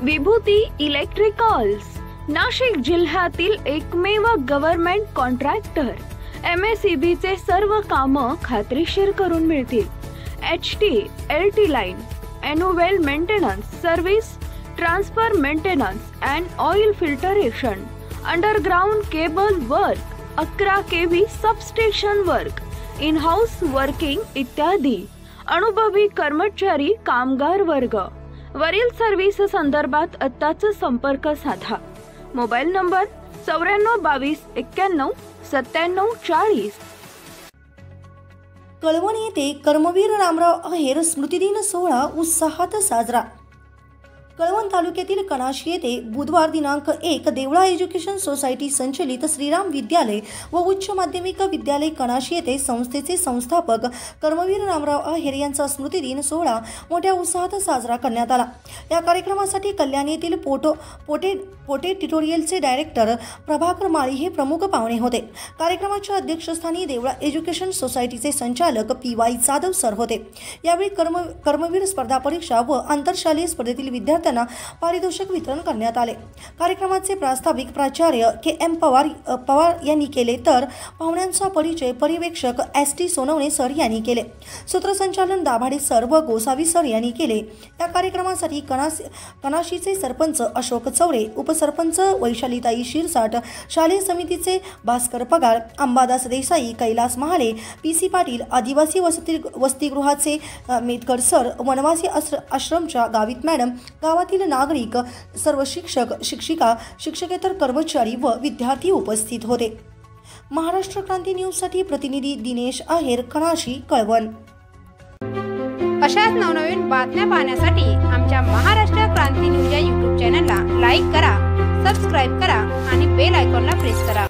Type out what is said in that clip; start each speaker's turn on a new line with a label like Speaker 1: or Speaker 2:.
Speaker 1: विभूती electricals, Nashik जिल्ह्यातील एकमेव government contractor. MSEB चे सर्व कामं खात्रीशीर करून मिळतील। HT, LT line, annual maintenance service, transfer maintenance and oil filtration, underground cable work, 11 kV substation work, in house working इत्यादी। अनुभवी कर्मचारी कामगार वर्ग। वरील सर्व्हिस संदर्भात आत्ताच संपर्क साधा। Mobile number 94 22 91 97 40।
Speaker 2: कळवण येथे कर्मवीर रामराव आहेर स्मृतिदिन सोहळा उत्साहात साजरा। कळवण तालुक्यातील कणाशी येथे बुधवार दिनांक 1 देवळा एज्युकेशन सोसायटी संचलित श्रीराम विद्यालय व उच्च माध्यमिक विद्यालय कणाशी येथे संस्थेचे संस्थापक कर्मवीर रामराव आहेर यांचा स्मृतिदिन सोहळा मोठ्या उत्साहात साजरा करण्यात आला। या कार्यक्रमासाठी कल्याण येथील पोटे ट्युटोरियलचे डायरेक्टर प्रभाकर माळी हे प्रमुख पाहुणे होते। कार्यक्रमाच्या अध्यक्षस्थानी देवळा एज्युकेशन सोसायटीचे संचालक PY जाधव सर होते। यावेळी कर्मवीर स्पर्धा परीक्षा व आंतरशालेय स्पर्धेतील विद्यार्थ्यांना पारितोषिक वितरण करण्यात आले। कार्यक्रमाचे प्रास्ताविक प्राचार्य KM पवार यांनी केले, तर पाहुण्यांचा परिचय पर्यवेक्षक ST सोनवणे सर यांनी केले। सूत्रसंचालन दाभाडे सर व गोसावी सर यांनी केले। या कार्यक्रमासाठी कणाशीचे सरपंच अशोक चौरे, उपसरपंच वैशालीताई शिरसाट, शालेय समितीचे भास्कर पगार, अंबादास देसाई, कैलास महाले, PC पाटील, आदिवासी वसतिगृहाचे मेतकर सर, वनवासी आश्रमच्या गावित मॅडम, गावातील नागरिक, सर्व शिक्षक, शिक्षिका, शिक्षकेतर कर्मचारी व विद्यार्थी उपस्थित होते। महाराष्ट्र क्रांती न्यूज साठी प्रतिनिधी दिनेश आहेर, कणाशी, कळवण।
Speaker 3: अशाच नवनवीन बातम्या पाहण्यासाठी आमच्या महाराष्ट्र क्रांती न्यूज या YouTube चॅनलला लाईक करा, सबस्क्राईब करा आणि बेल आयकॉनला प्रेस करा।